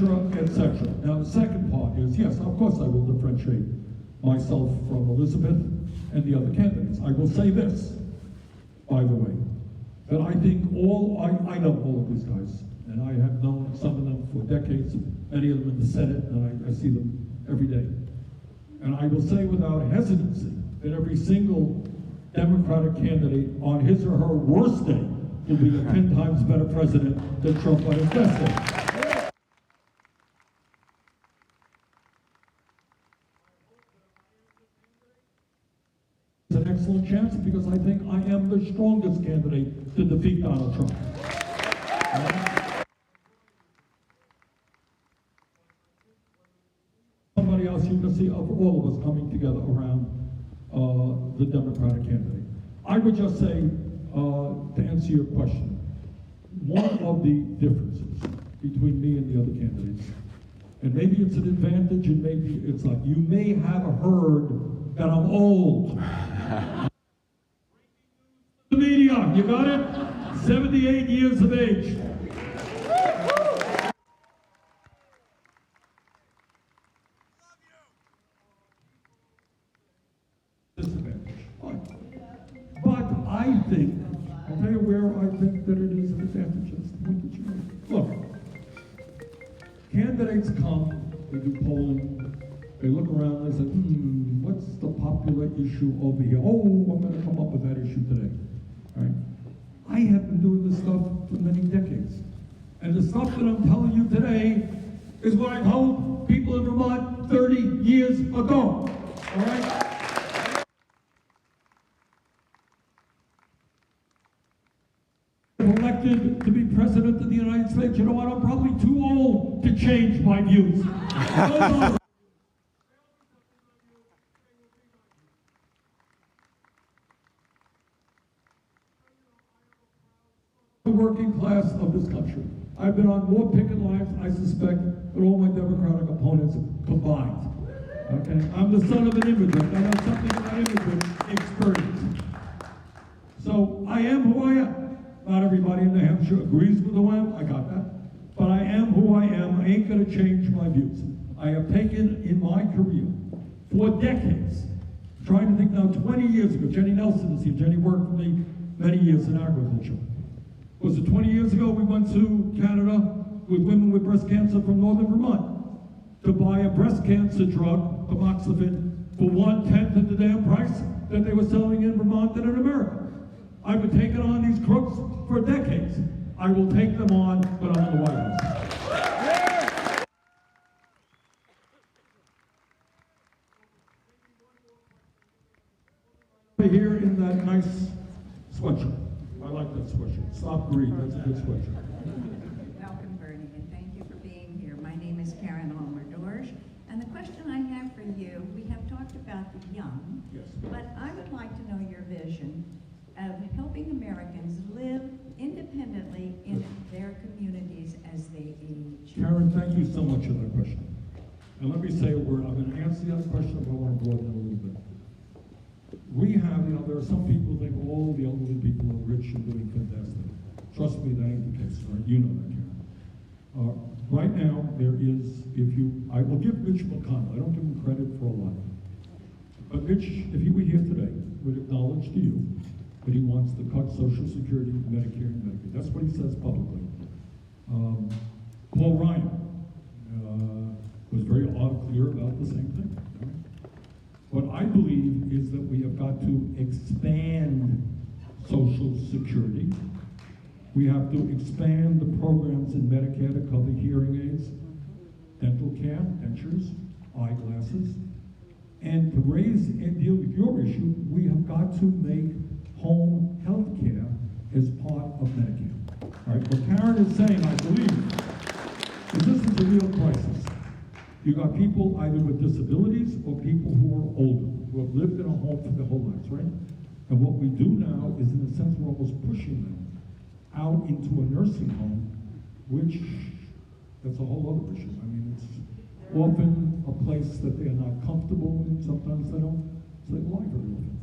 cetera, et cetera. Now, the second part is, yes, of course I will differentiate myself from Elizabeth and the other candidates. I will say this, by the way, that I think I know all of these guys, and I have known some of them for decades, many of them in the Senate, and I see them every day. And I will say without hesitancy that every single Democratic candidate on his or her worst day will be a 10 times better president than Trump on his best day. It's an excellent chance because I think I am the strongest candidate to defeat Donald Trump. Somebody else you can see of all of us coming together around the Democratic candidate. I would just say, to answer your question, one of the differences between me and the other candidates, and maybe it's an advantage and maybe it's like, you may have heard that I'm old. The media, you got it? 78 years of age. But I think, I'll tell you where I think that it is an advantage. That's the point that you make. Look, candidates come, they do polling, they look around, they say, what's the popular issue over here? Oh, I'm going to come up with that issue today. All right? I have been doing this stuff for many decades. And the stuff that I'm telling you today is what I told people in Vermont 30 years ago. All right? Elected to be president of the United States, you know what? I'm probably too old to change my views. The working class of this country. I've been on more picket lines, I suspect, than all my Democratic opponents combined. Okay? I'm the son of an immigrant. I have something of that immigrant experience. So I am who I am. Not everybody in New Hampshire agrees with who I am, I got that. But I am who I am, I ain't gonna change my views. I have taken in my career, for decades, trying to think now 20 years ago, Jenny Nelson is here, Jenny worked for me many years in agriculture. Was it 20 years ago we went to Canada with women with breast cancer from northern Vermont to buy a breast cancer drug, tamoxifen, for 1/10 of the damn price that they were selling in Vermont and in America. I've been taking on these crooks for decades. I will take them on when I'm in the White House. Here in that nice sweatshirt. I like that sweatshirt. Stop greed, that's a good sweatshirt. Welcome, Bernie, and thank you for being here. My name is Karen Almer-Dorsch, and the question I have for you, we have talked about the young, yes, but I would like to know your vision of helping Americans live independently in their communities as they age. Karen, thank you so much for that question. And let me say a word. I'm going to answer that question, but I want to broaden it a little bit. We have, there are some people who think all the elderly people are rich and doing fantastic. Trust me, that ain't the case, right? You know that, Karen. Right now, there is, I will give Mitch McConnell, I don't give him credit for a lot. But Mitch, if he were here today, would acknowledge to you that he wants to cut Social Security, Medicare, and Medicaid. That's what he says publicly. Paul Ryan was very clear about the same thing. What I believe is that we have got to expand Social Security. We have to expand the programs in Medicare to cover hearing aids, dental care, dentures, eyeglasses, and to raise and deal with your issue, we have got to make home health care as part of Medicare. All right, what Karen is saying, I believe, is this is a real crisis. You got people either with disabilities or people who are older, who have lived in a home for their whole lives, right? And what we do now is, in a sense, we're almost pushing them out into a nursing home, which, that's a whole other issue. I mean, it's often a place that they are not comfortable in. Sometimes they don't stay alive very often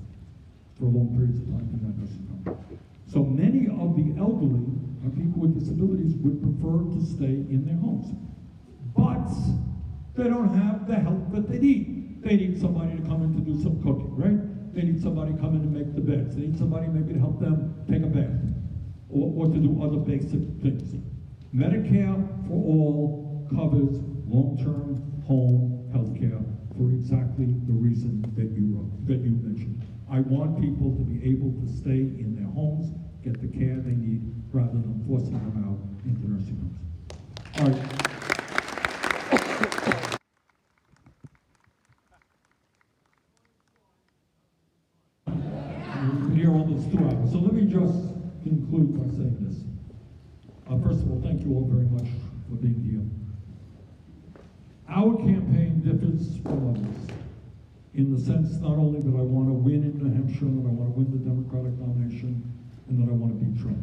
for long periods of time in that nursing home. So many of the elderly and people with disabilities would prefer to stay in their homes. They don't have the help that they need. They need somebody to come in to do some cooking, right? They need somebody to come in and make the beds. They need somebody maybe to help them take a bath or to do other basic things. Medicare for All covers long-term home health care for exactly the reason that you mentioned. I want people to be able to stay in their homes, get the care they need, rather than forcing them out into nursing homes. All right. We could hear almost 2 hours. So let me just conclude by saying this. First of all, thank you all very much for being here. Our campaign differs from others in the sense not only that I want to win in New Hampshire, that I want to win the Democratic nomination, and that I want to beat Trump.